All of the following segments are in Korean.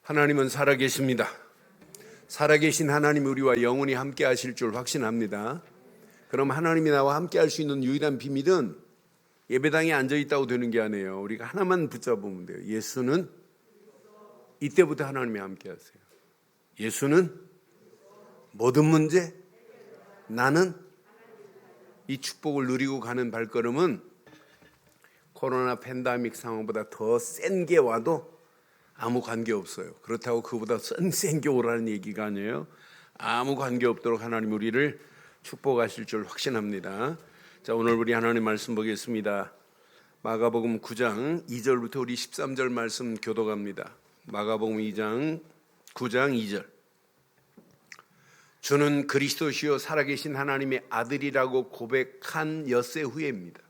하나님은 살아계십니다. 살아계신 하나님 우리와 영원히 함께 하실 줄 확신합니다. 그럼 하나님이 나와 함께 할 수 있는 유일한 비밀은 예배당에 앉아있다고 되는 게 아니에요. 우리가 하나만 붙잡으면 돼요. 예수는 이때부터 하나님이 함께 하세요. 예수는 모든 문제, 나는 이 축복을 누리고 가는 발걸음은 코로나 팬데믹 상황보다 더 센 게 와도 아무 관계없어요. 그렇다고 그보다 센 게 오라는 얘기가 아니에요. 아무 관계없도록 하나님 우리를 축복하실 줄 확신합니다. 자, 오늘 우리 하나님 말씀 보겠습니다. 마가복음 9장 2절부터 우리 13절 말씀 교독합니다. 마가복음 9장 2절. 주는 그리스도시요 살아계신 하나님의 아들이라고 고백한 엿새 후에입니다.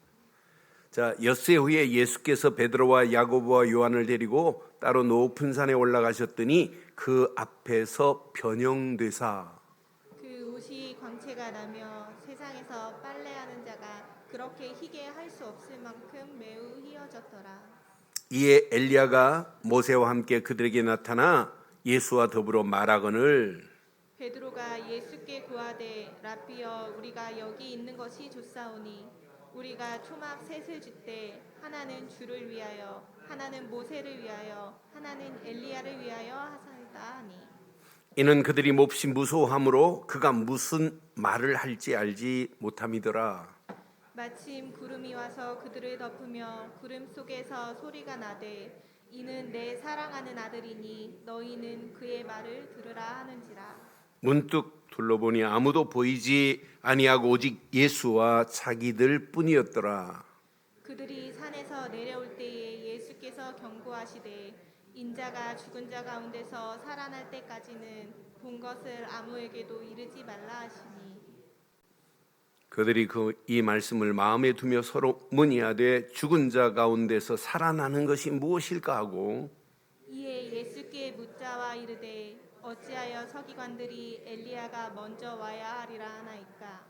자, 엿새 후에 예수께서 베드로와 야고보와 요한을 데리고 따로 높은 산에 올라가셨더니 그 앞에서 변형되사 그 옷이 광채가 나며 세상에서 빨래하는 자가 그렇게 희게 할 수 없을 만큼 매우 희어졌더라. 이에 엘리야가 모세와 함께 그들에게 나타나 예수와 더불어 말하거늘 베드로가 예수께 구하되 라삐여 우리가 여기 있는 것이 좋사오니 우리가 초막 셋을 짓되 하나는 주를 위하여 하나는 모세를 위하여 하나는 엘리야를 위하여 하사이다 하니 이는 그들이 몹시 무서워함으로 그가 무슨 말을 할지 알지 못함이더라. 마침 구름이 와서 그들을 덮으며 구름 속에서 소리가 나되 이는 내 사랑하는 아들이니 너희는 그의 말을 들으라 하는지라. 문득 둘러보니 아무도 보이지 아니하고 오직 예수와 자기들 뿐이었더라. 그들이 산에서 내려올 때에 예수께서 경고하시되 인자가 죽은 자 가운데서 살아날 때까지는 본 것을 아무에게도 이르지 말라 하시니 그들이 이 말씀을 마음에 두며 서로 문의하되 죽은 자 가운데서 살아나는 것이 무엇일까 하고 이에 예수께 묻자와 이르되 어찌하여 서기관들이 엘리야가 먼저 와야 하리라 하나이까.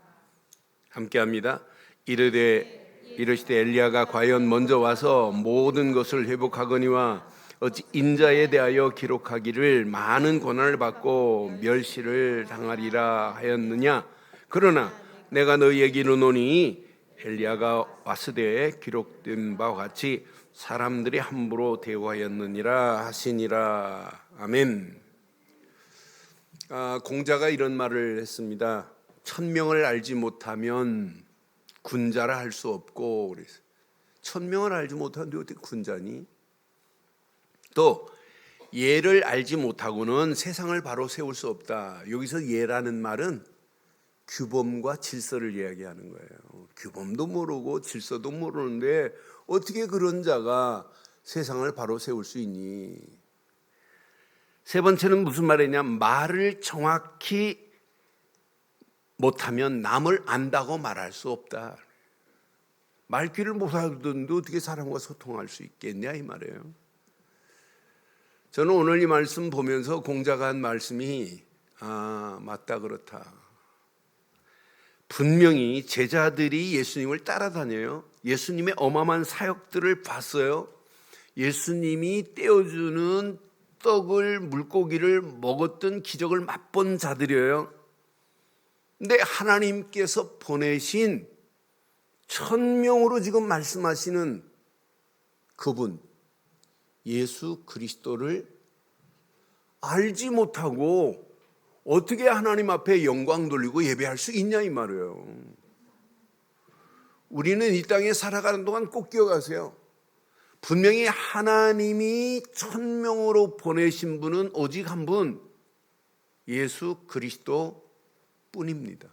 함께합니다. 이르시되 엘리야가 과연 먼저 와서 모든 것을 회복하거니와 어찌 인자에 대하여 기록하기를 많은 고난을 받고 멸시를 당하리라 하였느냐. 그러나 내가 너희에게 이르노니 엘리야가 왔으되 기록된 바와 같이 사람들이 함부로 대우하였느니라 하시니라. 아멘. 공자가 이런 말을 했습니다. 1000명을 알지 못하면 군자라 할 수 없고 그래서 1000명을 알지 못하는데 어떻게 군자니? 또 예를 알지 못하고는 세상을 바로 세울 수 없다. 여기서 예라는 말은 규범과 질서를 이야기하는 거예요. 규범도 모르고 질서도 모르는데 어떻게 그런 자가 세상을 바로 세울 수 있니? 세 번째는 무슨 말이냐? 말을 정확히 못하면 남을 안다고 말할 수 없다. 말귀를 못 알아듣는데 어떻게 사람과 소통할 수 있겠냐 이 말이에요. 저는 오늘 이 말씀 보면서 공자가 한 말씀이 맞다 그렇다. 분명히 제자들이 예수님을 따라다녀요. 예수님의 어마어마한 사역들을 봤어요. 예수님이 떼어주는 떡을 물고기를 먹었던 기적을 맛본 자들이에요. 근데 하나님께서 보내신 1000명으로 지금 말씀하시는 그분 예수 그리스도를 알지 못하고 어떻게 하나님 앞에 영광 돌리고 예배할 수 있냐 이 말이에요. 우리는 이 땅에 살아가는 동안 꼭 기억하세요. 분명히 하나님이 1000명으로 보내신 분은 오직 한 분, 예수 그리스도 뿐입니다.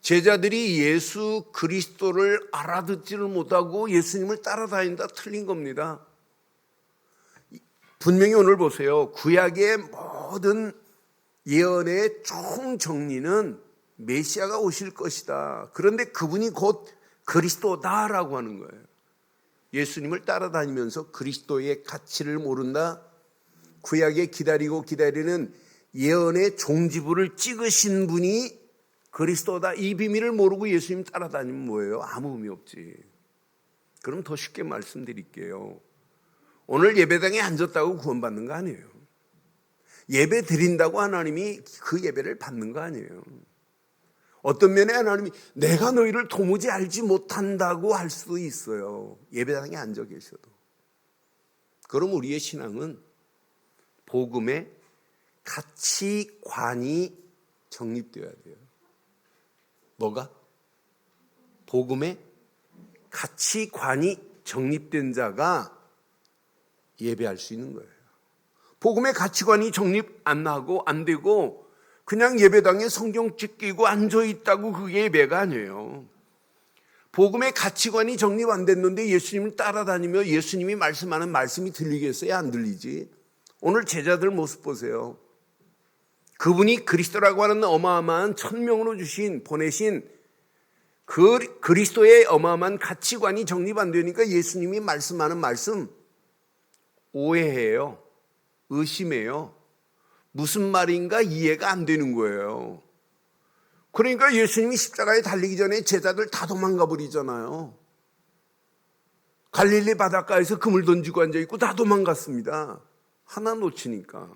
제자들이 예수 그리스도를 알아듣지를 못하고 예수님을 따라다닌다 틀린 겁니다. 분명히 오늘 보세요. 구약의 모든 예언의 총정리는 메시아가 오실 것이다. 그런데 그분이 곧 그리스도다라고 하는 거예요. 예수님을 따라다니면서 그리스도의 가치를 모른다. 구약에 기다리는 예언의 종지부를 찍으신 분이 그리스도다. 이 비밀을 모르고 예수님 따라다니면 뭐예요? 아무 의미 없지. 그럼 더 쉽게 말씀드릴게요. 오늘 예배당에 앉았다고 구원받는 거 아니에요. 예배 드린다고 하나님이 그 예배를 받는 거 아니에요. 어떤 면에 하나님이 내가 너희를 도무지 알지 못한다고 할 수도 있어요. 예배당에 앉아 계셔도. 그럼 우리의 신앙은 복음의 가치관이 정립되어야 돼요. 뭐가? 복음의 가치관이 정립된 자가 예배할 수 있는 거예요. 복음의 가치관이 정립 안 하고 안 되고 그냥 예배당에 성경 찢기고 앉아있다고 그게 예배가 아니에요. 복음의 가치관이 정립 안 됐는데 예수님을 따라다니며 예수님이 말씀하는 말씀이 들리겠어요? 안 들리지? 오늘 제자들 모습 보세요. 그분이 그리스도라고 하는 어마어마한 천명으로 보내신 그 그리스도의 어마어마한 가치관이 정립 안 되니까 예수님이 말씀하는 말씀 오해해요. 의심해요. 무슨 말인가 이해가 안 되는 거예요. 그러니까 예수님이 십자가에 달리기 전에 제자들 다 도망가 버리잖아요. 갈릴리 바닷가에서 금을 던지고 앉아있고 다 도망갔습니다. 하나 놓치니까.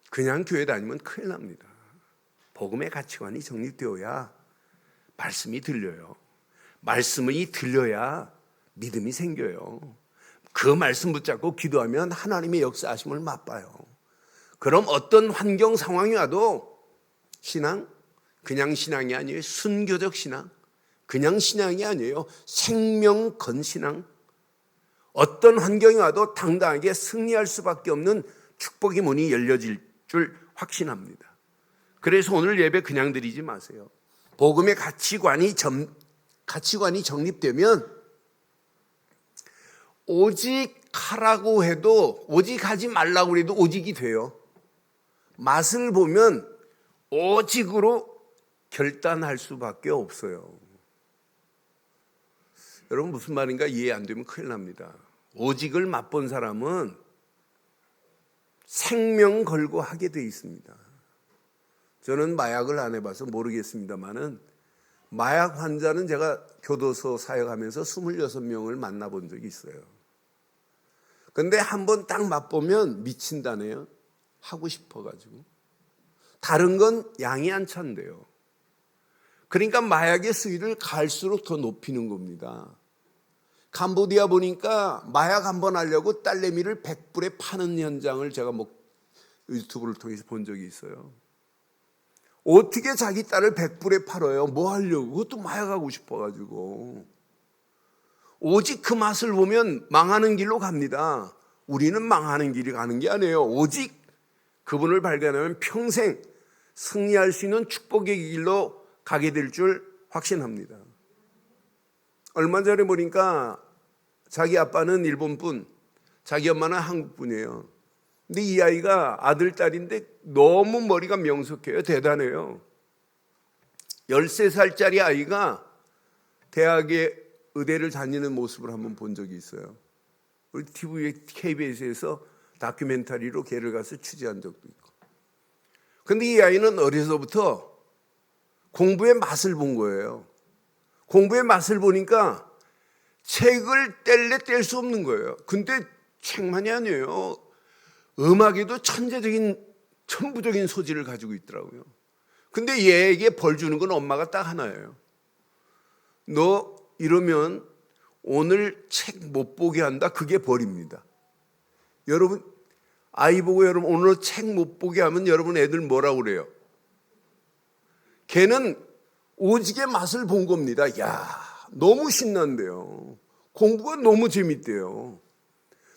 그냥 교회 다니면 큰일 납니다. 복음의 가치관이 정립되어야 말씀이 들려요. 말씀이 들려야 믿음이 생겨요. 그 말씀 붙잡고 기도하면 하나님의 역사하심을 맛봐요. 그럼 어떤 환경 상황이 와도 신앙, 그냥 신앙이 아니에요. 순교적 신앙, 그냥 신앙이 아니에요. 생명 건 신앙. 어떤 환경이 와도 당당하게 승리할 수밖에 없는 축복의 문이 열려질 줄 확신합니다. 그래서 오늘 예배 그냥 드리지 마세요. 복음의 가치관이 정립되면 오직 하라고 해도, 오직 하지 말라고 해도 오직이 돼요. 맛을 보면 오직으로 결단할 수밖에 없어요. 여러분 무슨 말인가 이해 안 되면 큰일 납니다. 오직을 맛본 사람은 생명 걸고 하게 돼 있습니다. 저는 마약을 안 해봐서 모르겠습니다만은 마약 환자는 제가 교도소 사역하면서 26명을 만나본 적이 있어요. 근데 한번 딱 맛보면 미친다네요. 하고 싶어가지고. 다른 건 양이 안 찬대요. 그러니까 마약의 수위를 갈수록 더 높이는 겁니다. 캄보디아 보니까 마약 한번 하려고 딸내미를 100불에 파는 현장을 제가 유튜브를 통해서 본 적이 있어요. 어떻게 자기 딸을 100불에 팔아요? 뭐 하려고? 그것도 마약하고 싶어가지고. 오직 그 맛을 보면 망하는 길로 갑니다. 우리는 망하는 길이 가는 게 아니에요. 오직 그분을 발견하면 평생 승리할 수 있는 축복의 길로 가게 될 줄 확신합니다. 얼마 전에 보니까 자기 아빠는 일본 분, 자기 엄마는 한국 분이에요. 근데 이 아이가 아들, 딸인데 너무 머리가 명석해요. 대단해요. 13살짜리 아이가 대학에 의대를 다니는 모습을 한번 본 적이 있어요. 우리 TV에 KBS에서 다큐멘터리로 걔를 가서 취재한 적도 있고. 근데 이 아이는 어려서부터 공부의 맛을 본 거예요. 공부의 맛을 보니까 책을 뗄래 뗄 수 없는 거예요. 근데 책만이 아니에요. 음악에도 천부적인 소질을 가지고 있더라고요. 근데 얘에게 벌 주는 건 엄마가 딱 하나예요. 너 이러면 오늘 책 못 보게 한다. 그게 벌입니다. 여러분 아이 보고 여러분 오늘 책 못 보게 하면 여러분 애들 뭐라고 그래요? 걔는 오직의 맛을 본 겁니다. 야, 너무 신난대요. 공부가 너무 재밌대요.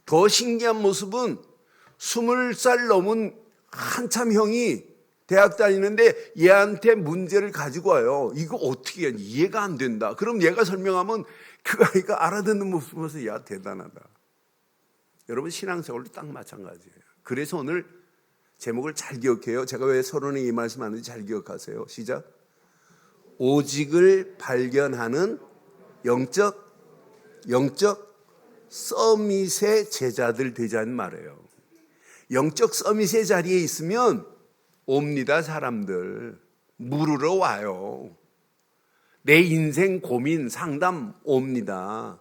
더 신기한 모습은 20살 넘은 한참 형이 대학 다니는데 얘한테 문제를 가지고 와요. 이거 어떻게 하니? 이해가 안 된다. 그럼 얘가 설명하면 그 아이가 알아듣는 모습 보면서 야, 대단하다. 여러분 신앙생활도 딱 마찬가지예요. 그래서 오늘 제목을 잘 기억해요. 제가 왜 서론에 이 말씀하는지 잘 기억하세요. 시작. 오직을 발견하는 영적 서밋의 제자들 되자는 말이에요. 영적 서밋의 자리에 있으면 옵니다. 사람들 물으러 와요. 내 인생 고민 상담 옵니다.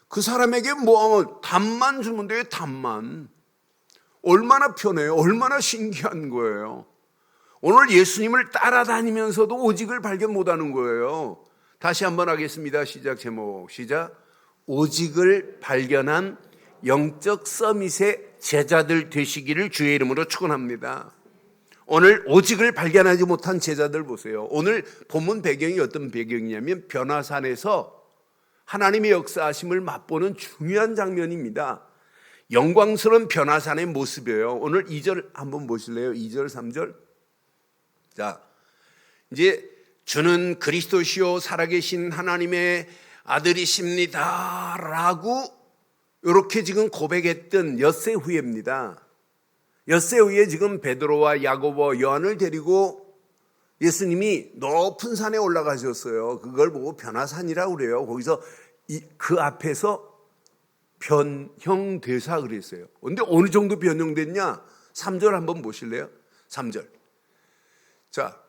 그 사람에게 뭐 답만 주면 돼요. 답만. 얼마나 편해요. 얼마나 신기한 거예요. 오늘 예수님을 따라다니면서도 오직을 발견 못하는 거예요. 다시 한번 하겠습니다. 시작. 제목 시작. 오직을 발견한 영적 서밋의 제자들 되시기를 주의 이름으로 축원합니다. 오늘 오직을 발견하지 못한 제자들 보세요. 오늘 본문 배경이 어떤 배경이냐면 변화산에서 하나님의 역사하심을 맛보는 중요한 장면입니다. 영광스러운 변화산의 모습이에요. 오늘 2절 한번 보실래요? 2절 3절. 자, 이제 주는 그리스도시요 살아계신 하나님의 아들이십니다 라고 이렇게 지금 고백했던 엿새 후에입니다. 엿새 후에 지금 베드로와 야고보, 요한을 데리고 예수님이 높은 산에 올라가셨어요. 그걸 보고 변화산이라고 그래요. 거기서 그 앞에서 변형되사 그랬어요. 그런데 어느 정도 변형됐냐? 3절 한번 보실래요? 3절. 자,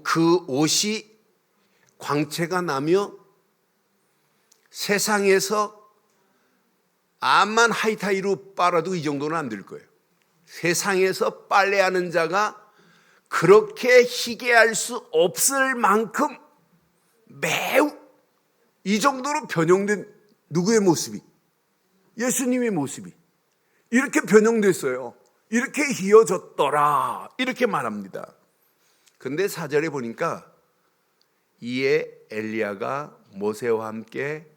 그 옷이 광채가 나며 세상에서 암만 하이타이로 빨아도 이 정도는 안 될 거예요. 세상에서 빨래하는 자가 그렇게 희게할 수 없을 만큼 매우 이 정도로 변형된 누구의 모습이? 예수님의 모습이 이렇게 변형됐어요. 이렇게 희어졌더라 이렇게 말합니다. 그런데 4절에 보니까 이에 엘리야가 모세와 함께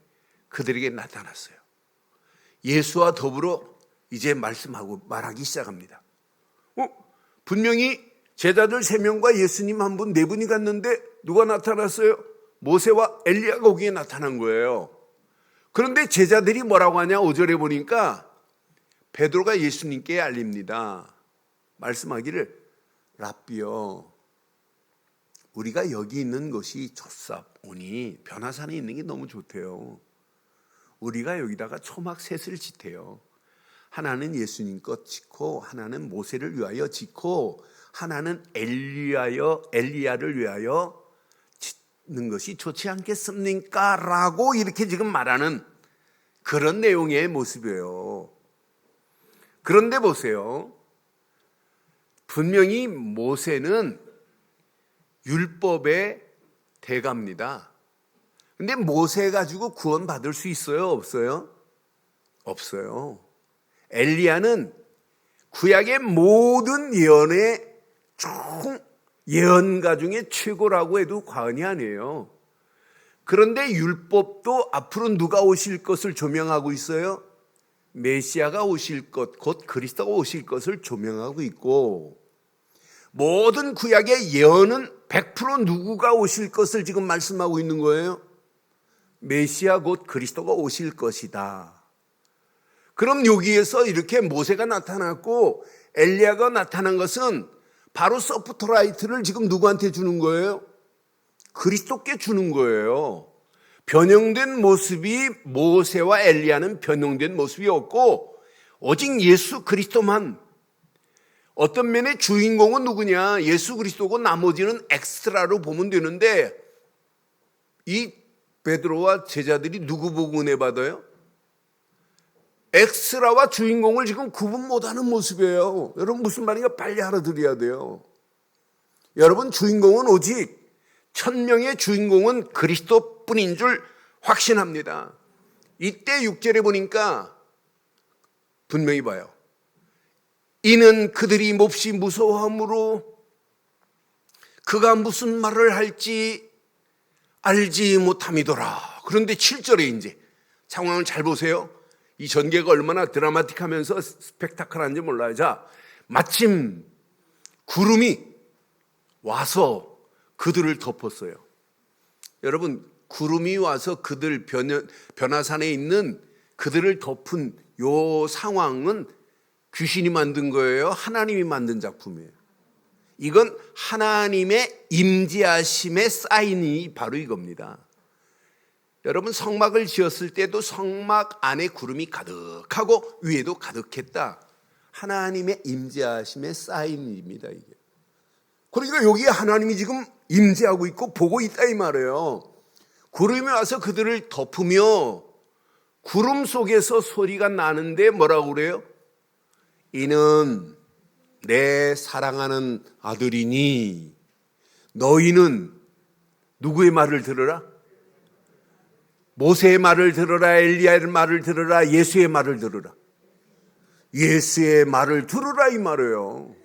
그들에게 나타났어요. 예수와 더불어 이제 말하기 시작합니다. 분명히 제자들 3명과 예수님 한 분, 4분이 갔는데 누가 나타났어요? 모세와 엘리야가 거기에 나타난 거예요. 그런데 제자들이 뭐라고 하냐? 5절에 보니까 베드로가 예수님께 알립니다. 말씀하기를 랍비여 우리가 여기 있는 것이 좋사오니 변화산에 있는 게 너무 좋대요. 우리가 여기다가 초막 셋을 짓대요. 하나는 예수님 것 짓고 하나는 모세를 위하여 짓고 하나는 엘리야를 위하여 짓는 것이 좋지 않겠습니까? 라고 이렇게 지금 말하는 그런 내용의 모습이에요. 그런데 보세요. 분명히 모세는 율법의 대가입니다. 근데 모세 가지고 구원받을 수 있어요? 없어요? 없어요. 엘리야는 구약의 모든 예언의 총 예언가 중에 최고라고 해도 과언이 아니에요. 그런데 율법도 앞으로 누가 오실 것을 조명하고 있어요? 메시아가 오실 것, 곧 그리스도가 오실 것을 조명하고 있고 모든 구약의 예언은 100% 누구가 오실 것을 지금 말씀하고 있는 거예요? 메시아 곧 그리스도가 오실 것이다. 그럼 여기에서 이렇게 모세가 나타났고 엘리야가 나타난 것은 바로 서프트라이트를 지금 누구한테 주는 거예요? 그리스도께 주는 거예요. 변형된 모습이 모세와 엘리야는 변형된 모습이 없고 오직 예수 그리스도만. 어떤 면의 주인공은 누구냐? 예수 그리스도고 나머지는 엑스트라로 보면 되는데 이 베드로와 제자들이 누구 보고 은혜 받아요? 엑스트라와 주인공을 지금 구분 못하는 모습이에요. 여러분 무슨 말인가 빨리 알아들어야 돼요. 여러분 주인공은 오직 천명의 주인공은 그리스도뿐인 줄 확신합니다. 이때 6절에 보니까 분명히 봐요. 이는 그들이 몹시 무서워함으로 그가 무슨 말을 할지 알지 못함이더라. 그런데 7절에 이제 상황을 잘 보세요. 이 전개가 얼마나 드라마틱하면서 스펙타클한지 몰라요. 자, 마침 구름이 와서 그들을 덮었어요. 여러분 구름이 와서 그들 변화산에 있는 그들을 덮은 요 상황은 귀신이 만든 거예요? 하나님이 만든 작품이에요? 이건 하나님의 임재하심의 사인이 바로 이겁니다. 여러분 성막을 지었을 때도 성막 안에 구름이 가득하고 위에도 가득했다. 하나님의 임재하심의 사인입니다. 이게. 그러니까 여기에 하나님이 지금 임재하고 있고 보고 있다 이 말이에요. 구름이 와서 그들을 덮으며 구름 속에서 소리가 나는데 뭐라고 그래요? 이는 내 사랑하는 아들이니 너희는 누구의 말을 들으라? 모세의 말을 들으라, 엘리야의 말을 들으라, 예수의 말을 들으라. 예수의 말을 들으라 이 말이에요.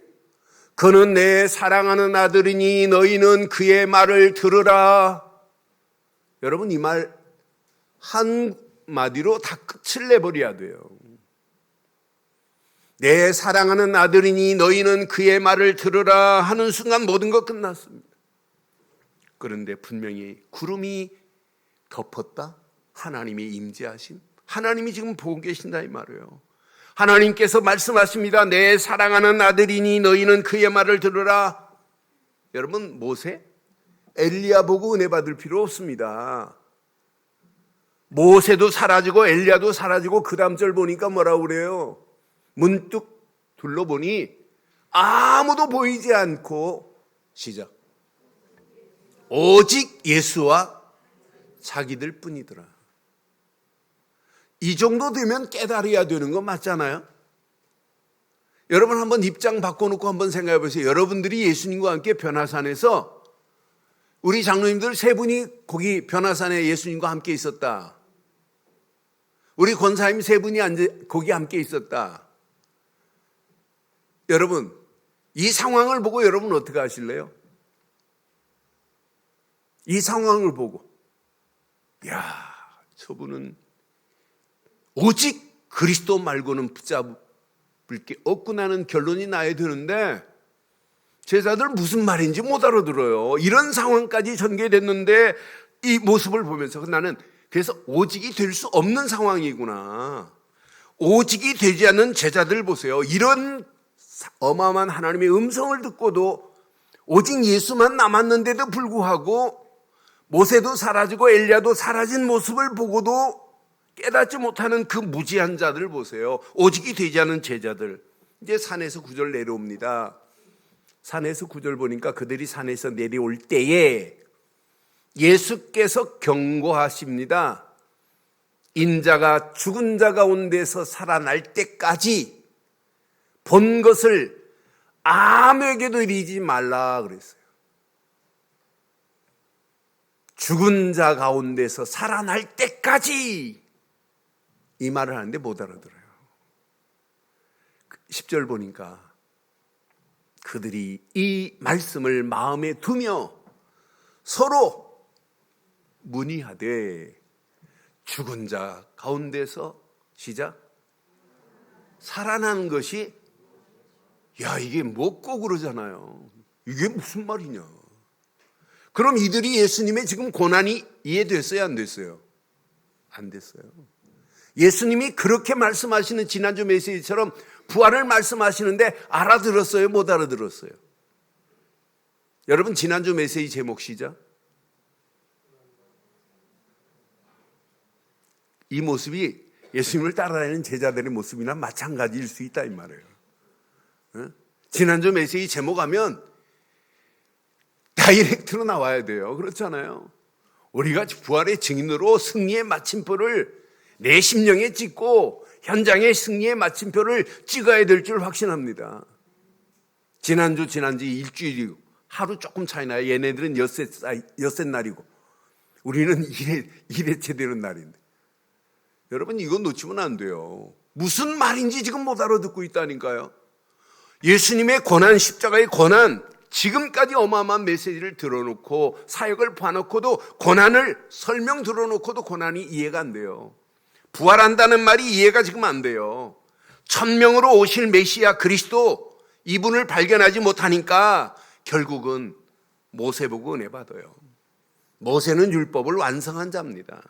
그는 내 사랑하는 아들이니 너희는 그의 말을 들으라. 여러분, 이 말 한마디로 다 끝을 내버려야 돼요. 내 사랑하는 아들이니 너희는 그의 말을 들으라 하는 순간 모든 것 끝났습니다. 그런데 분명히 구름이 덮었다. 하나님이 임재하심. 하나님이 지금 보고 계신다 이 말이에요. 하나님께서 말씀하십니다. 내 사랑하는 아들이니 너희는 그의 말을 들으라. 여러분, 모세, 엘리야 보고 은혜 받을 필요 없습니다. 모세도 사라지고 엘리야도 사라지고 그 다음 절 보니까 뭐라고 그래요? 문득 둘러보니 아무도 보이지 않고 시작. 오직 예수와 자기들 뿐이더라. 이 정도 되면 깨달아야 되는 거 맞잖아요? 여러분 한번 입장 바꿔놓고 한번 생각해 보세요. 여러분들이 예수님과 함께 변화산에서 우리 장로님들 세 분이 거기 변화산에 예수님과 함께 있었다. 우리 권사님 세 분이 거기 함께 있었다. 여러분, 이 상황을 보고 여러분 어떻게 하실래요? 이 상황을 보고, 야, 저분은 오직 그리스도 말고는 붙잡을 게 없구나는 결론이 나야 되는데 제자들 무슨 말인지 못 알아들어요. 이런 상황까지 전개됐는데 이 모습을 보면서 나는 그래서 오직이 될 수 없는 상황이구나. 오직이 되지 않는 제자들 보세요. 이런 어마어마한 하나님의 음성을 듣고도 오직 예수만 남았는데도 불구하고 모세도 사라지고 엘리야도 사라진 모습을 보고도 깨닫지 못하는 그 무지한 자들 보세요. 오직이 되지 않은 제자들. 이제 산에서 9절 내려옵니다. 산에서 9절 보니까 그들이 산에서 내려올 때에 예수께서 경고하십니다. 인자가 죽은 자 가운데서 살아날 때까지 본 것을 아무에게도 이르지 말라 그랬어요. 죽은 자 가운데서 살아날 때까지 이 말을 하는데 못 알아들어요. 10절 보니까 그들이 이 말씀을 마음에 두며 서로 문의하되 죽은 자 가운데서 시작 살아나는 것이 야 이게 뭐고 그러잖아요. 이게 무슨 말이냐. 그럼 이들이 예수님의 지금 고난이 이해됐어요 안 됐어요? 안 됐어요. 예수님이 그렇게 말씀하시는 지난주 메시지처럼 부활을 말씀하시는데 알아들었어요? 못 알아들었어요? 여러분 지난주 메시지 제목 시작. 이 모습이 예수님을 따라다니는 제자들의 모습이나 마찬가지일 수 있다 이 말이에요. 지난주 메시지 제목 하면 다이렉트로 나와야 돼요. 그렇잖아요. 우리가 부활의 증인으로 승리의 마침표를 내 심령에 찍고 현장의 승리의 마침표를 찍어야 될 줄 확신합니다. 지난주 일주일이고 하루 조금 차이 나요. 얘네들은 엿새 날이고 우리는 일회째 되는 날인데 여러분 이건 놓치면 안 돼요. 무슨 말인지 지금 못 알아듣고 있다니까요. 예수님의 고난, 십자가의 고난, 지금까지 어마어마한 메시지를 들어놓고 사역을 봐놓고도 고난을 설명 들어놓고도 고난이 이해가 안 돼요. 부활한다는 말이 이해가 지금 안 돼요. 천명으로 오실 메시아 그리스도 이분을 발견하지 못하니까 결국은 모세 보고 은혜 받아요. 모세는 율법을 완성한 자입니다.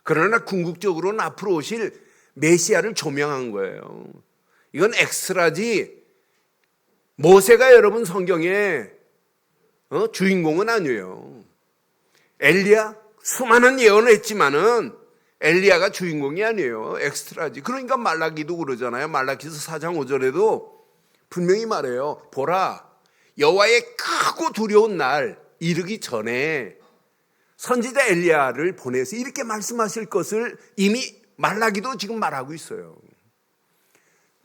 그러나 궁극적으로는 앞으로 오실 메시아를 조명한 거예요. 이건 엑스트라지 모세가 여러분 성경의 주인공은 아니에요. 엘리야 수많은 예언을 했지만은 엘리야가 주인공이 아니에요. 엑스트라지. 그러니까 말라기도 그러잖아요. 말라기서 4장 5절에도 분명히 말해요. 보라 여호와의 크고 두려운 날 이르기 전에 선지자 엘리야를 보내서 이렇게 말씀하실 것을 이미 말라기도 지금 말하고 있어요.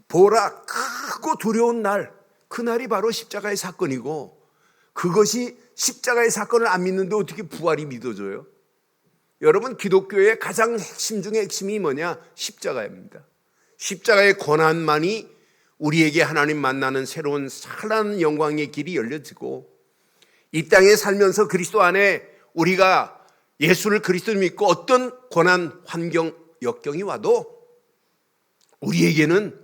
보라 크고 크고 두려운 날, 그날이 바로 십자가의 사건이고, 그것이 십자가의 사건을 안 믿는데 어떻게 부활이 믿어져요? 여러분, 기독교의 가장 핵심 중에 핵심이 뭐냐? 십자가입니다. 십자가의 고난만이 우리에게 하나님 만나는 새로운 찬란한 영광의 길이 열려지고, 이 땅에 살면서 그리스도 안에 우리가 예수를 그리스도를 믿고 어떤 고난, 환경, 역경이 와도 우리에게는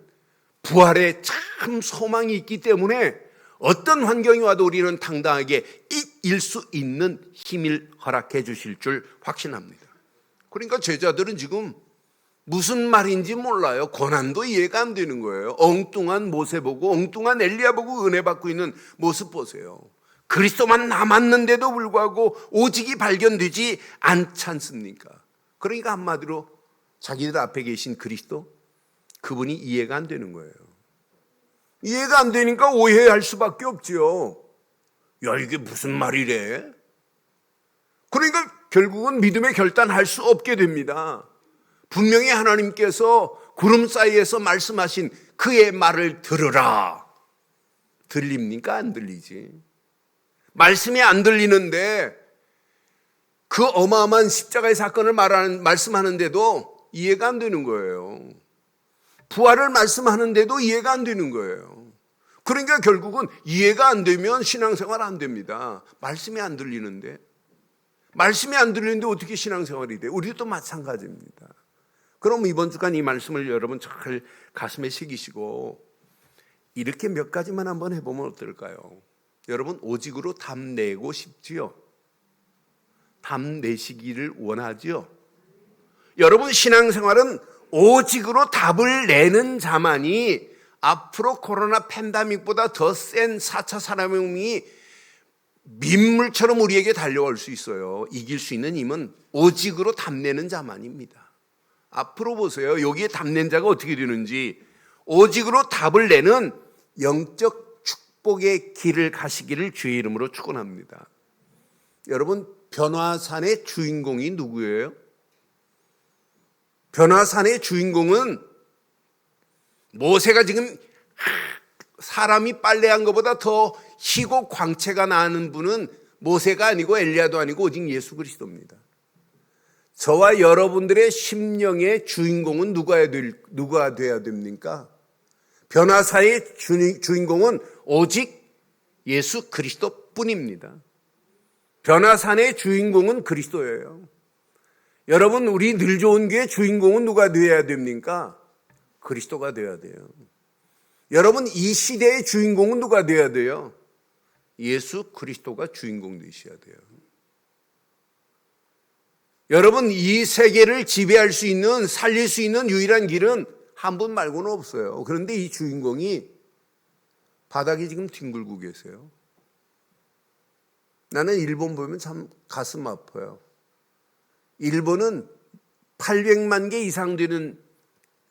부활의 참 소망이 있기 때문에 어떤 환경이 와도 우리는 당당하게 이길 수 있는 힘을 허락해 주실 줄 확신합니다. 그러니까 제자들은 지금 무슨 말인지 몰라요. 고난도 이해가 안 되는 거예요. 엉뚱한 모세 보고 엉뚱한 엘리야 보고 은혜 받고 있는 모습 보세요. 그리스도만 남았는데도 불구하고 오직이 발견되지 않지 않습니까? 그러니까 한마디로 자기들 앞에 계신 그리스도, 그분이 이해가 안 되는 거예요. 이해가 안 되니까 오해할 수밖에 없지요. 야, 이게 무슨 말이래? 그러니까 결국은 믿음의 결단할 수 없게 됩니다. 분명히 하나님께서 구름 사이에서 말씀하신 그의 말을 들으라. 들립니까? 안 들리지. 말씀이 안 들리는데 그 어마어마한 십자가의 사건을 말씀하는데도 이해가 안 되는 거예요. 부활을 말씀하는데도 이해가 안 되는 거예요. 그러니까 결국은 이해가 안 되면 신앙생활 안 됩니다. 말씀이 안 들리는데. 말씀이 안 들리는데 어떻게 신앙생활이 돼? 우리도 마찬가지입니다. 그럼 이번 주간 이 말씀을 여러분 잘 가슴에 새기시고 이렇게 몇 가지만 한번 해보면 어떨까요? 여러분, 오직으로 답내고 싶지요? 답내시기를 원하지요? 여러분, 신앙생활은 오직으로 답을 내는 자만이 앞으로 코로나 팬데믹보다 더 센 4차 산업혁명이 민물처럼 우리에게 달려올 수 있어요. 이길 수 있는 힘은 오직으로 답내는 자만입니다. 앞으로 보세요. 여기에 답낸 자가 어떻게 되는지. 오직으로 답을 내는 영적 축복의 길을 가시기를 주의 이름으로 축원합니다. 여러분, 변화산의 주인공이 누구예요? 변화산의 주인공은 모세가 지금 사람이 빨래한 것보다 더 희고 광채가 나는 분은 모세가 아니고 엘리야도 아니고 오직 예수 그리스도입니다. 저와 여러분들의 심령의 주인공은 누가 돼야 됩니까? 변화사의 주인공은 오직 예수 그리스도뿐입니다. 변화산의 주인공은 그리스도예요. 여러분, 우리 늘 좋은 교회 주인공은 누가 되어야 됩니까? 그리스도가 되어야 돼요. 여러분, 이 시대의 주인공은 누가 되어야 돼요? 예수 그리스도가 주인공 되셔야 돼요. 여러분, 이 세계를 지배할 수 있는, 살릴 수 있는 유일한 길은 한 분 말고는 없어요. 그런데 이 주인공이 바닥에 지금 뒹굴고 계세요. 나는 일본 보면 참 가슴 아파요. 일본은 800만 개 이상 되는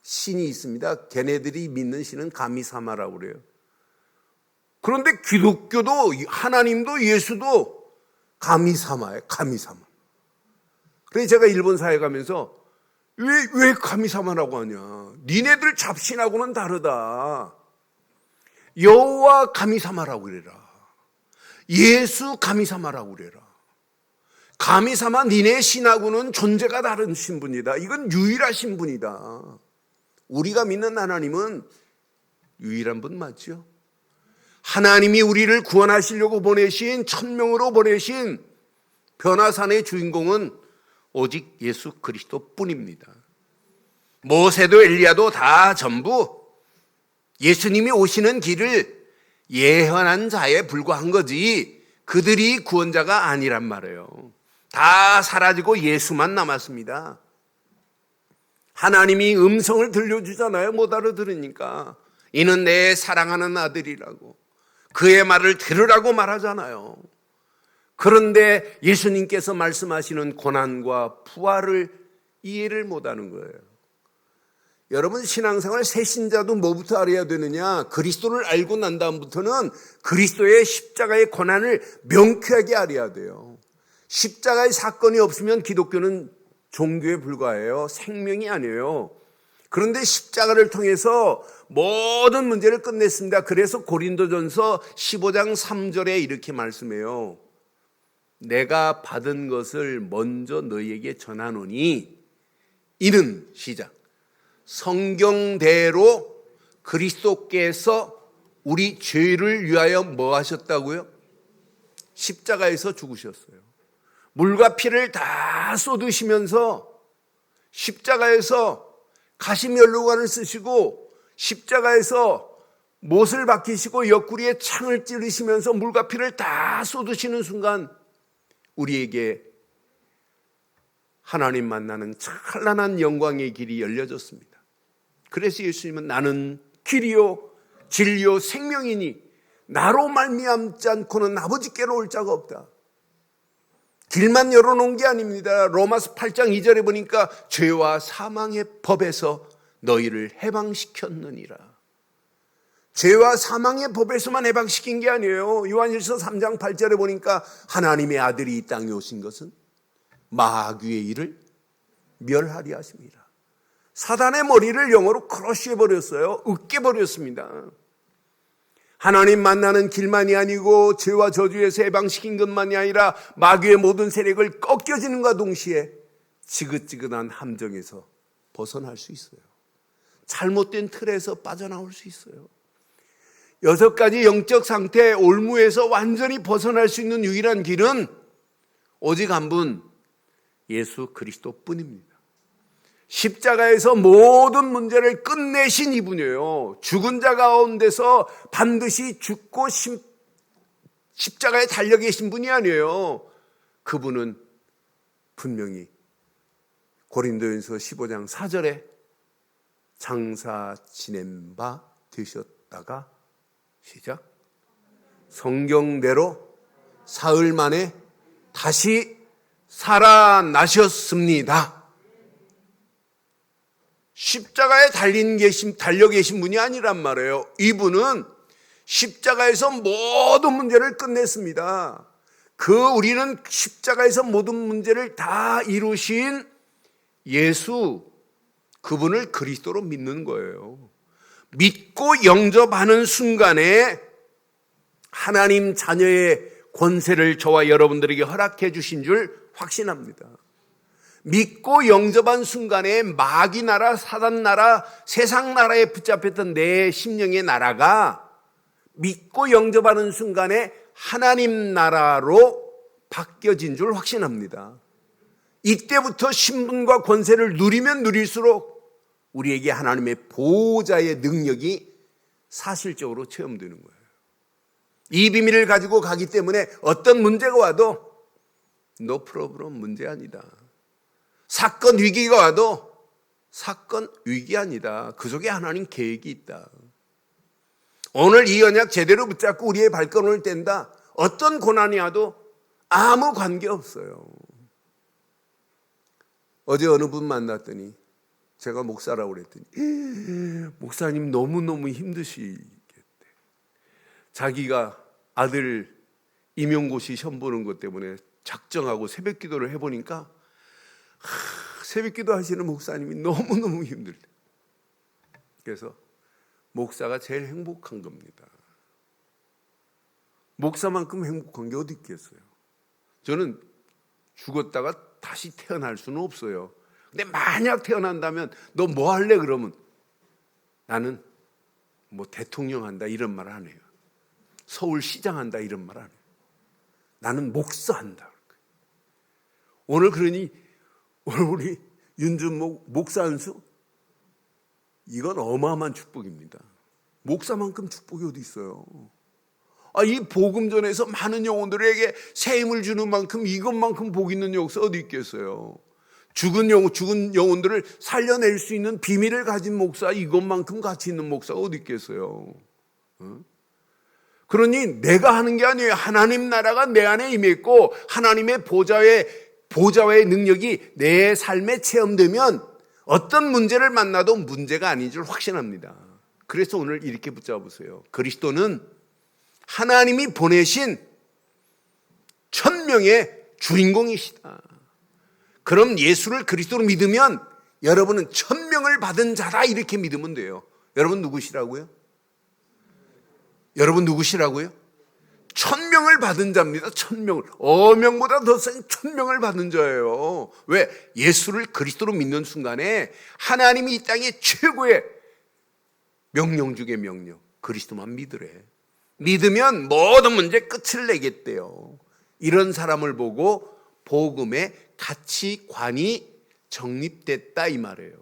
신이 있습니다. 걔네들이 믿는 신은 가미사마라고 그래요. 그런데 기독교도 하나님도 예수도 가미사마예요. 가미사마. 그래서 제가 일본 사회 가면서 왜 가미사마라고 하냐. 니네들 잡신하고는 다르다. 여호와 가미사마라고 그래라. 예수 가미사마라고 그래라. 가미사마 니네 신하고는 존재가 다른 신분이다. 이건 유일하신 분이다. 우리가 믿는 하나님은 유일한 분 맞죠? 하나님이 우리를 구원하시려고 보내신, 천명으로 보내신 변화산의 주인공은 오직 예수 그리스도뿐입니다. 모세도 엘리야도 다 전부 예수님이 오시는 길을 예언한 자에 불과한 거지 그들이 구원자가 아니란 말이에요. 다 사라지고 예수만 남았습니다. 하나님이 음성을 들려주잖아요. 못 알아들으니까. 이는 내 사랑하는 아들이라고. 그의 말을 들으라고 말하잖아요. 그런데 예수님께서 말씀하시는 고난과 부활을 이해를 못하는 거예요. 여러분, 신앙생활 새신자도 뭐부터 알아야 되느냐? 그리스도를 알고 난 다음부터는 그리스도의 십자가의 고난을 명쾌하게 알아야 돼요. 십자가의 사건이 없으면 기독교는 종교에 불과해요. 생명이 아니에요. 그런데 십자가를 통해서 모든 문제를 끝냈습니다. 그래서 고린도전서 15장 3절에 이렇게 말씀해요. 내가 받은 것을 먼저 너희에게 전하노니 이는 시작 성경대로 그리스도께서 우리 죄를 위하여 뭐 하셨다고요? 십자가에서 죽으셨어요. 물과 피를 다 쏟으시면서 십자가에서 가시면류관을 쓰시고 십자가에서 못을 박히시고 옆구리에 창을 찌르시면서 물과 피를 다 쏟으시는 순간 우리에게 하나님 만나는 찬란한 영광의 길이 열려졌습니다. 그래서 예수님은 나는 길이요 진리요 생명이니 나로 말미암지 않고는 아버지께로 올 자가 없다. 길만 열어놓은 게 아닙니다. 로마서 8장 2절에 보니까 죄와 사망의 법에서 너희를 해방시켰느니라. 죄와 사망의 법에서만 해방시킨 게 아니에요. 요한일서 3장 8절에 보니까 하나님의 아들이 이 땅에 오신 것은 마귀의 일을 멸하리 하십니다. 사단의 머리를 영어로 크러쉬해버렸어요. 으깨버렸습니다. 하나님 만나는 길만이 아니고 죄와 저주에서 해방시킨 것만이 아니라 마귀의 모든 세력을 꺾여지는과 동시에 지긋지긋한 함정에서 벗어날 수 있어요. 잘못된 틀에서 빠져나올 수 있어요. 6가지 영적 상태 올무에서 완전히 벗어날 수 있는 유일한 길은 오직 한 분 예수 그리스도뿐입니다. 십자가에서 모든 문제를 끝내신 이분이에요. 죽은 자 가운데서 반드시 죽고 십자가에 달려 계신 분이 아니에요. 그분은 분명히 고린도전서 15장 4절에 장사 지낸 바 되셨다가 시작 성경대로 사흘 만에 다시 살아나셨습니다. 십자가에 달려 계신 분이 아니란 말이에요. 이분은 십자가에서 모든 문제를 끝냈습니다. 우리는 십자가에서 모든 문제를 다 이루신 예수, 그분을 그리스도로 믿는 거예요. 믿고 영접하는 순간에 하나님 자녀의 권세를 저와 여러분들에게 허락해 주신 줄 확신합니다. 믿고 영접한 순간에 마귀 나라, 사단 나라, 세상 나라에 붙잡혔던 내 심령의 나라가 믿고 영접하는 순간에 하나님 나라로 바뀌어진 줄 확신합니다. 이때부터 신분과 권세를 누리면 누릴수록 우리에게 하나님의 보호자의 능력이 사실적으로 체험되는 거예요. 이 비밀을 가지고 가기 때문에 어떤 문제가 와도 no problem 문제 아니다. 사건 위기가 와도 사건 위기 아니다. 그 속에 하나님 계획이 있다. 오늘 이 언약 제대로 붙잡고 우리의 발걸음을 뗀다. 어떤 고난이 와도 아무 관계없어요. 어제 어느 분 만났더니 제가 목사라고 그랬더니 목사님 너무너무 힘드시겠대. 자기가 아들 임용고시 시험 보는 것 때문에 작정하고 새벽 기도를 해보니까 새벽 기도 하시는 목사님이 너무너무 힘들대. 그래서 목사가 제일 행복한 겁니다. 목사만큼 행복한 게 어디 있겠어요. 저는 죽었다가 다시 태어날 수는 없어요. 근데 만약 태어난다면 너 뭐 할래? 그러면 나는 뭐 대통령 한다 이런 말 안 해요. 서울시장 한다 이런 말 안 해요. 나는 목사한다. 오늘 그러니 오늘 우리 윤준목 목사 안수 이건 어마어마한 축복입니다. 목사만큼 축복이 어디 있어요. 이 복음전에서 많은 영혼들에게 새 힘을 주는 만큼 이것만큼 복 있는 역사 어디 있겠어요. 죽은 영혼들을 살려낼 수 있는 비밀을 가진 목사 이것만큼 가치 있는 목사가 어디 있겠어요. 그러니 내가 하는 게 아니에요. 하나님 나라가 내 안에 임했고 하나님의 보좌의 능력이 내 삶에 체험되면 어떤 문제를 만나도 문제가 아닌 줄 확신합니다. 그래서 오늘 이렇게 붙잡으세요. 그리스도는 하나님이 보내신 천명의 주인공이시다. 그럼 예수를 그리스도로 믿으면 여러분은 1000명을 받은 자다 이렇게 믿으면 돼요. 여러분 누구시라고요? 여러분 누구시라고요? 1000명을 받은 자입니다. 1000명을. 어명보다 더 센 1000명을 받은 자예요. 왜? 예수를 그리스도로 믿는 순간에 하나님이 이 땅의 최고의 명령 중의 명령, 그리스도만 믿으래. 믿으면 모든 문제 끝을 내겠대요. 이런 사람을 보고 복음의 가치관이 정립됐다 이 말이에요.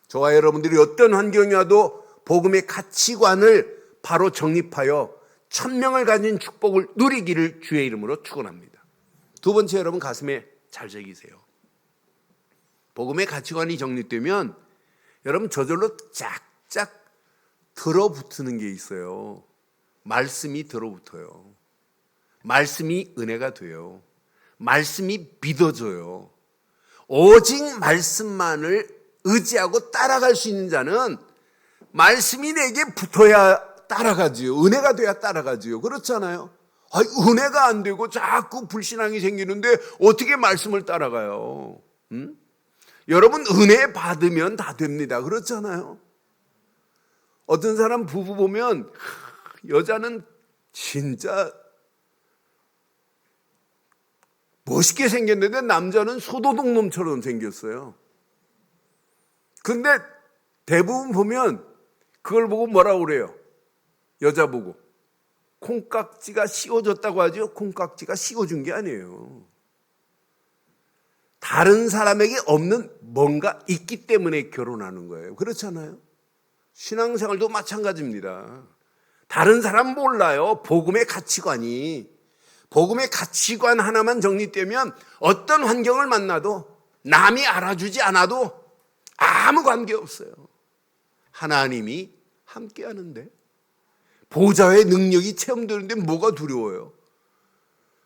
저와 여러분들이 어떤 환경이 와도 복음의 가치관을 바로 정립하여 1000명을 가진 축복을 누리기를 주의 이름으로 축원합니다. 두 번째, 여러분 가슴에 잘 새기세요. 복음의 가치관이 정립되면 여러분 저절로 짝짝 들어붙는 게 있어요. 말씀이 들어붙어요. 말씀이 은혜가 돼요. 말씀이 믿어져요. 오직 말씀만을 의지하고 따라갈 수 있는 자는 말씀이 내게 붙어야 따라가지요. 은혜가 돼야 따라가지요. 그렇잖아요. 은혜가 안 되고 자꾸 불신앙이 생기는데 어떻게 말씀을 따라가요? 여러분 은혜 받으면 다 됩니다. 그렇잖아요. 어떤 사람 부부 보면 여자는 진짜 멋있게 생겼는데 남자는 소도둑놈처럼 생겼어요. 근데 대부분 보면 그걸 보고 뭐라고 그래요? 여자 보고 콩깍지가 씌워졌다고 하죠. 콩깍지가 씌워준 게 아니에요. 다른 사람에게 없는 뭔가 있기 때문에 결혼하는 거예요. 그렇잖아요. 신앙생활도 마찬가지입니다. 다른 사람 몰라요. 복음의 가치관이. 복음의 가치관 하나만 정립되면 어떤 환경을 만나도 남이 알아주지 않아도 아무 관계없어요. 하나님이 함께하는데 보좌의 능력이 체험되는데 뭐가 두려워요?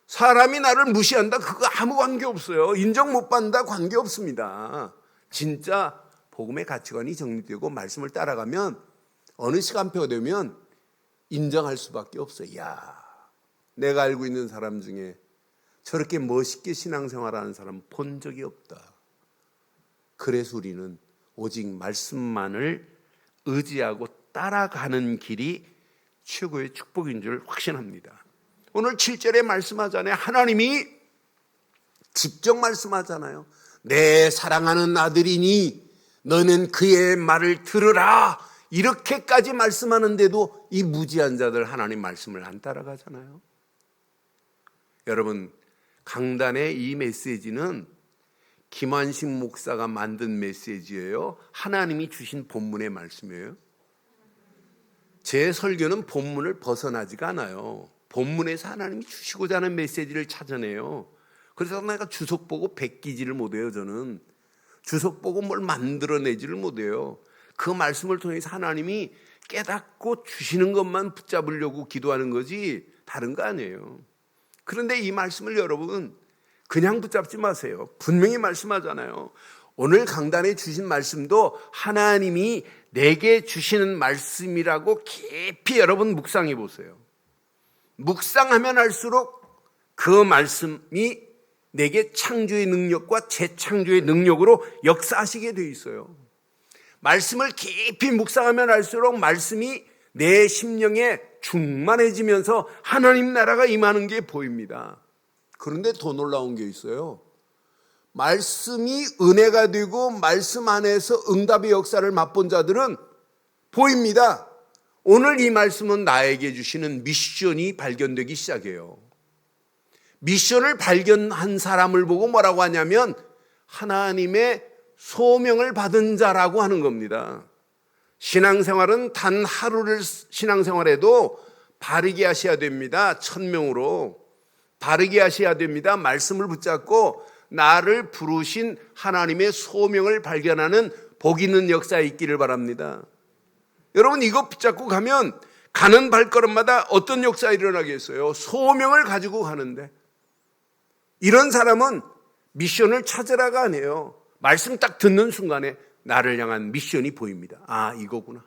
사람이 나를 무시한다 그거 아무 관계없어요. 인정 못 받는다 관계없습니다. 진짜 복음의 가치관이 정립되고 말씀을 따라가면 어느 시간표가 되면 인정할 수밖에 없어요. 야, 내가 알고 있는 사람 중에 저렇게 멋있게 신앙생활하는 사람 본 적이 없다. 그래서 우리는 오직 말씀만을 의지하고 따라가는 길이 최고의 축복인 줄 확신합니다. 오늘 7절에 말씀하잖아요. 하나님이 직접 말씀하잖아요. 내 사랑하는 아들이니 너는 그의 말을 들으라. 이렇게까지 말씀하는데도 이 무지한 자들 하나님 말씀을 안 따라가잖아요. 여러분, 강단의 이 메시지는 김환식 목사가 만든 메시지예요. 하나님이 주신 본문의 말씀이에요. 제 설교는 본문을 벗어나지가 않아요. 본문에서 하나님이 주시고자 하는 메시지를 찾아내요. 그래서 내가 주석 보고 베끼지를 못해요. 저는 주석 보고 뭘 만들어내지를 못해요. 그 말씀을 통해서 하나님이 깨닫고 주시는 것만 붙잡으려고 기도하는 거지 다른 거 아니에요. 그런데 이 말씀을 여러분 그냥 붙잡지 마세요. 분명히 말씀하잖아요. 오늘 강단에 주신 말씀도 하나님이 내게 주시는 말씀이라고 깊이 여러분 묵상해 보세요. 묵상하면 할수록 그 말씀이 내게 창조의 능력과 재창조의 능력으로 역사하시게 돼 있어요. 말씀을 깊이 묵상하면 할수록 말씀이 내 심령에 충만해지면서 하나님 나라가 임하는 게 보입니다. 그런데 더 놀라운 게 있어요. 말씀이 은혜가 되고 말씀 안에서 응답의 역사를 맛본 자들은 보입니다. 오늘 이 말씀은 나에게 주시는 미션이 발견되기 시작해요. 미션을 발견한 사람을 보고 뭐라고 하냐면 하나님의 소명을 받은 자라고 하는 겁니다. 신앙생활은 단 하루를 신앙생활해도 바르게 하셔야 됩니다. 1000명으로 바르게 하셔야 됩니다. 말씀을 붙잡고 나를 부르신 하나님의 소명을 발견하는 복 있는 역사에 있기를 바랍니다. 여러분 이거 붙잡고 가면 가는 발걸음마다 어떤 역사가 일어나겠어요? 소명을 가지고 가는데 이런 사람은 미션을 찾으라가 아니에요. 말씀 딱 듣는 순간에 나를 향한 미션이 보입니다. 아 이거구나.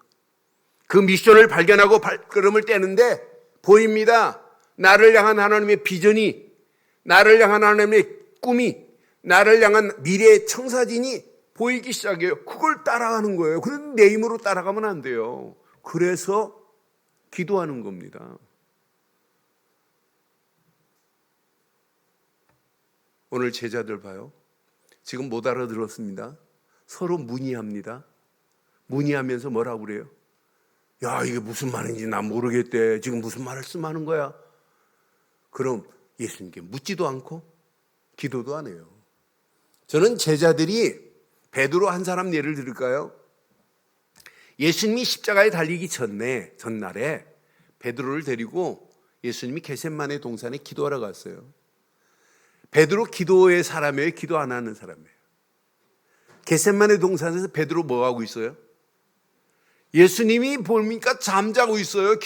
그 미션을 발견하고 발걸음을 떼는데 보입니다. 나를 향한 하나님의 비전이, 나를 향한 하나님의 꿈이, 나를 향한 미래의 청사진이 보이기 시작해요. 그걸 따라가는 거예요. 그런데 내 힘으로 따라가면 안 돼요. 그래서 기도하는 겁니다. 오늘 제자들 봐요. 지금 못 알아들었습니다. 서로 문의합니다. 문의하면서 뭐라고 그래요? 야, 이게 무슨 말인지 난 모르겠대. 지금 무슨 말씀하는 거야? 그럼 예수님께 묻지도 않고 기도도 안 해요. 저는 제자들이 베드로 한 사람 예를 들을까요? 예수님이 십자가에 달리기 전날에 베드로를 데리고 예수님이 겟세마네 동산에 기도하러 갔어요. 베드로 기도의 사람이에요? 기도 안 하는 사람이에요? 겟세마네 동산에서 베드로 뭐 하고 있어요? 예수님이 보니까 잠자고 있어요.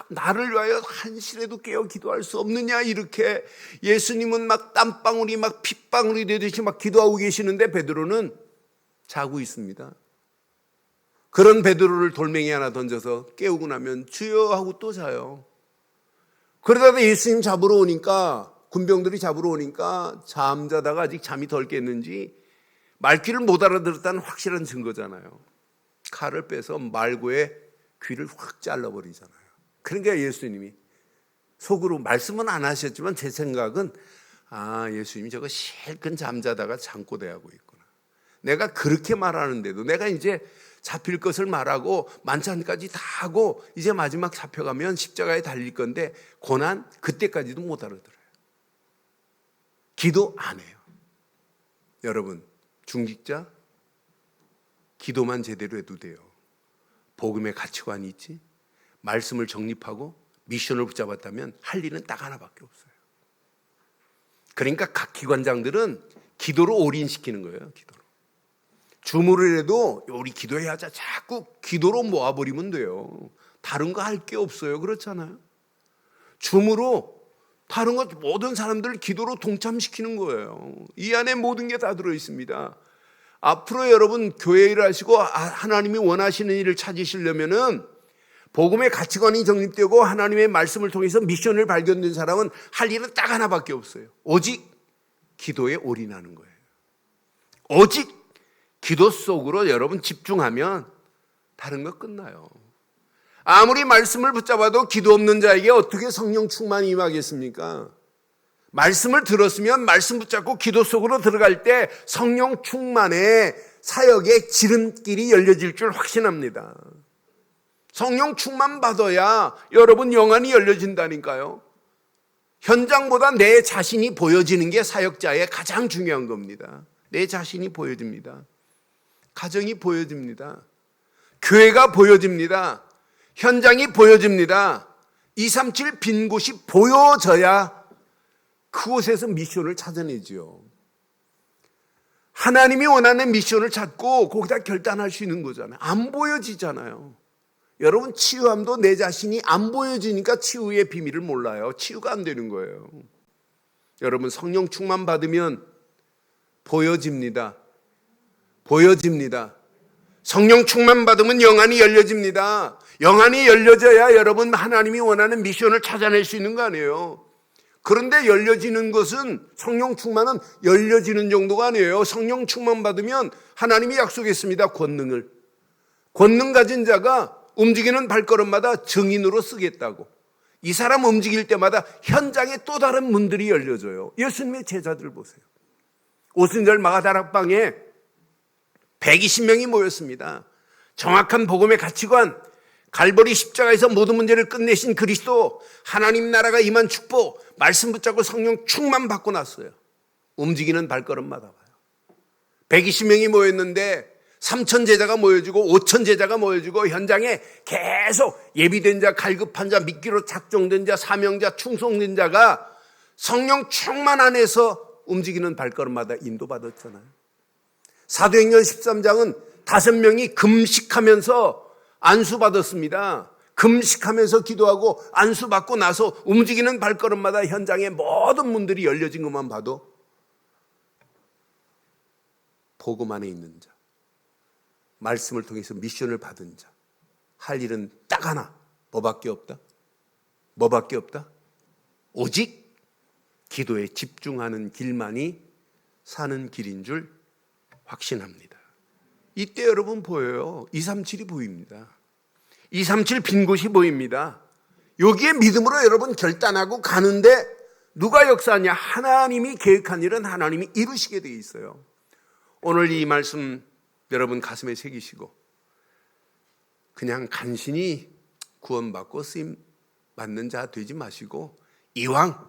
나를 위하여 한시라도 깨어 기도할 수 없느냐 이렇게 예수님은 막 땀방울이 막 핏방울이 되듯이 막 기도하고 계시는데 베드로는 자고 있습니다. 그런 베드로를 돌멩이 하나 던져서 깨우고 나면 주여 하고 또 자요. 그러다가 예수님 잡으러 오니까 군병들이 잡으러 오니까 잠자다가 아직 잠이 덜 깼는지 말귀를 못 알아들었다는 확실한 증거잖아요. 칼을 빼서 말고의 귀를 확 잘라버리잖아요. 그러니까 예수님이 속으로 말씀은 안 하셨지만 제 생각은 예수님이 저거 실컷 잠자다가 잠꼬대하고 있구나. 내가 그렇게 말하는데도 내가 이제 잡힐 것을 말하고 만찬까지 다 하고 이제 마지막 잡혀가면 십자가에 달릴 건데 고난 그때까지도 못 알아들어요. 기도 안 해요. 여러분 중직자 기도만 제대로 해도 돼요. 복음의 가치관이 있지, 말씀을 정립하고 미션을 붙잡았다면 할 일은 딱 하나밖에 없어요. 그러니까 각 기관장들은 기도로 올인시키는 거예요. 기도로. 주무를 해도 우리 기도해야 하자. 자꾸 기도로 모아버리면 돼요. 다른 거 할 게 없어요. 그렇잖아요. 줌으로 다른 것 모든 사람들을 기도로 동참시키는 거예요. 이 안에 모든 게 다 들어있습니다. 앞으로 여러분 교회 일을 하시고 하나님이 원하시는 일을 찾으시려면은 복음의 가치관이 정립되고 하나님의 말씀을 통해서 미션을 발견된 사람은 할 일은 딱 하나밖에 없어요. 오직 기도에 올인하는 거예요. 오직 기도 속으로 여러분 집중하면 다른 거 끝나요. 아무리 말씀을 붙잡아도 기도 없는 자에게 어떻게 성령 충만이 임하겠습니까? 말씀을 들었으면 말씀 붙잡고 기도 속으로 들어갈 때 성령 충만의 사역의 지름길이 열려질 줄 확신합니다. 성령 충만 받아야 여러분 영안이 열려진다니까요. 현장보다 내 자신이 보여지는 게 사역자의 가장 중요한 겁니다. 내 자신이 보여집니다. 가정이 보여집니다. 교회가 보여집니다. 현장이 보여집니다. 237 빈 곳이 보여져야 그곳에서 미션을 찾아내지요. 하나님이 원하는 미션을 찾고 거기다 결단할 수 있는 거잖아요. 안 보여지잖아요. 여러분 치유함도 내 자신이 안 보여지니까 치유의 비밀을 몰라요. 치유가 안 되는 거예요. 여러분 성령 충만 받으면 보여집니다. 보여집니다. 성령 충만 받으면 영안이 열려집니다. 영안이 열려져야 여러분 하나님이 원하는 미션을 찾아낼 수 있는 거 아니에요. 그런데 열려지는 것은 성령 충만은 열려지는 정도가 아니에요. 성령 충만 받으면 하나님이 약속했습니다. 권능을. 권능 가진 자가 움직이는 발걸음마다 증인으로 쓰겠다고. 이 사람 움직일 때마다 현장에 또 다른 문들이 열려져요. 예수님의 제자들 보세요. 오순절 마가다락방에 120명이 모였습니다. 정확한 복음의 가치관, 갈보리 십자가에서 모든 문제를 끝내신 그리스도, 하나님 나라가 임한 축복, 말씀 붙잡고 성령 충만 받고 났어요. 움직이는 발걸음마다 봐요. 120명이 모였는데 3천 제자가 모여지고 5천 제자가 모여지고 현장에 계속 예비된 자, 갈급한 자, 믿기로 작정된 자, 사명자, 충성된 자가 성령 충만 안에서 움직이는 발걸음마다 인도받았잖아요. 사도행전 13장은 5명이 금식하면서 안수받았습니다. 금식하면서 기도하고 안수받고 나서 움직이는 발걸음마다 현장의 모든 문들이 열려진 것만 봐도 복음 안에 있는 자, 말씀을 통해서 미션을 받은 자, 할 일은 딱 하나, 뭐밖에 없다? 뭐밖에 없다? 오직 기도에 집중하는 길만이 사는 길인 줄 확신합니다. 이때 여러분 보여요. 237이 보입니다. 237 빈 곳이 보입니다. 여기에 믿음으로 여러분 결단하고 가는데 누가 역사하냐? 하나님이 계획한 일은 하나님이 이루시게 되어 있어요. 오늘 이 말씀 여러분 가슴에 새기시고 그냥 간신히 구원받고 쓰임 받는 자 되지 마시고 이왕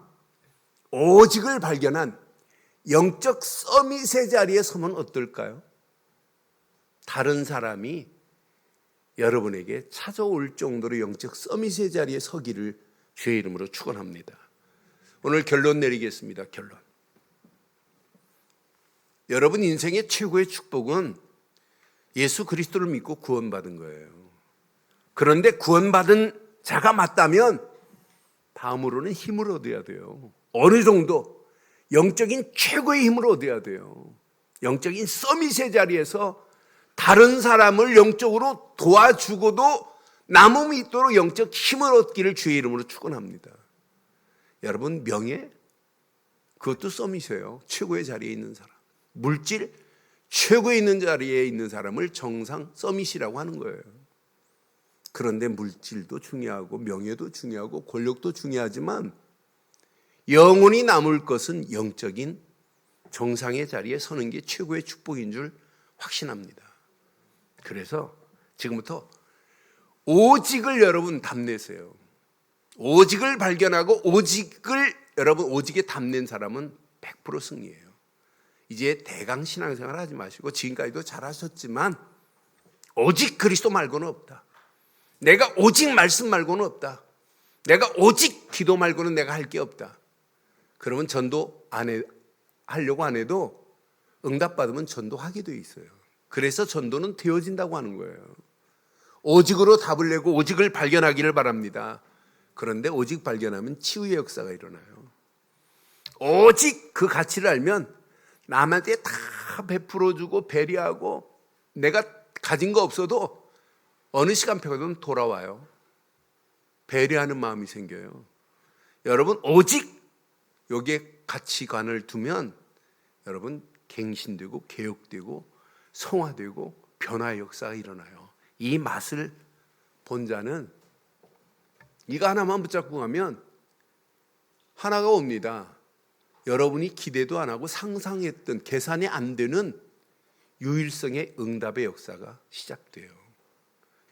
오직을 발견한 영적 서밋의 자리에 서면 어떨까요? 다른 사람이 여러분에게 찾아올 정도로 영적 서밋의 자리에 서기를 주의 이름으로 축원합니다. 오늘 결론 내리겠습니다. 결론. 여러분 인생의 최고의 축복은 예수 그리스도를 믿고 구원받은 거예요. 그런데 구원받은 자가 맞다면 다음으로는 힘을 얻어야 돼요. 어느 정도 영적인 최고의 힘을 얻어야 돼요. 영적인 서밋의 자리에서 다른 사람을 영적으로 도와주고도 남음이 있도록 영적 힘을 얻기를 주의 이름으로 축원합니다. 여러분 명예 그것도 서밋이에요. 최고의 자리에 있는 사람. 물질 최고에 있는 자리에 있는 사람을 정상 서밋이라고 하는 거예요. 그런데 물질도 중요하고 명예도 중요하고 권력도 중요하지만 영원히 남을 것은 영적인 정상의 자리에 서는 게 최고의 축복인 줄 확신합니다. 그래서 지금부터 오직을 여러분 답내세요. 오직을 발견하고 오직을 여러분 오직에 답낸 사람은 100% 승리예요. 이제 대강 신앙생활 하지 마시고 지금까지도 잘하셨지만 오직 그리스도 말고는 없다. 내가 오직 말씀 말고는 없다. 내가 오직 기도 말고는 내가 할 게 없다. 그러면 전도 하려고 안 해도 응답받으면 전도하게 돼 있어요. 그래서 전도는 되어진다고 하는 거예요. 오직으로 답을 내고 오직을 발견하기를 바랍니다. 그런데 오직 발견하면 치유의 역사가 일어나요. 오직 그 가치를 알면 남한테 다 베풀어주고 배려하고 내가 가진 거 없어도 어느 시간표든 돌아와요. 배려하는 마음이 생겨요. 여러분 오직 여기에 가치관을 두면 여러분 갱신되고 개혁되고 성화되고 변화의 역사가 일어나요. 이 맛을 본 자는 이거 하나만 붙잡고 가면 하나가 옵니다. 여러분이 기대도 안 하고 상상했던 계산이 안 되는 유일성의 응답의 역사가 시작돼요.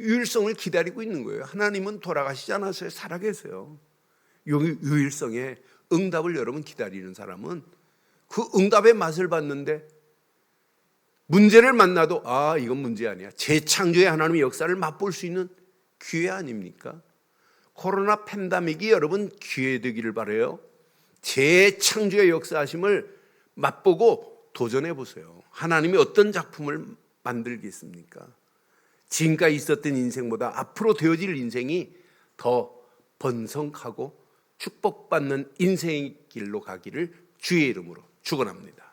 유일성을 기다리고 있는 거예요. 하나님은 돌아가시지 않았어요. 살아계세요. 유일성의 응답을 여러분 기다리는 사람은 그 응답의 맛을 봤는데 문제를 만나도 이건 문제 아니야. 재창조의 하나님의 역사를 맛볼 수 있는 기회 아닙니까? 코로나 팬데믹이 여러분 기회 되기를 바라요. 재창조의 역사하심을 맛보고 도전해 보세요. 하나님이 어떤 작품을 만들겠습니까? 지금까지 있었던 인생보다 앞으로 되어질 인생이 더 번성하고 축복받는 인생의 길로 가기를 주의 이름으로 축원합니다.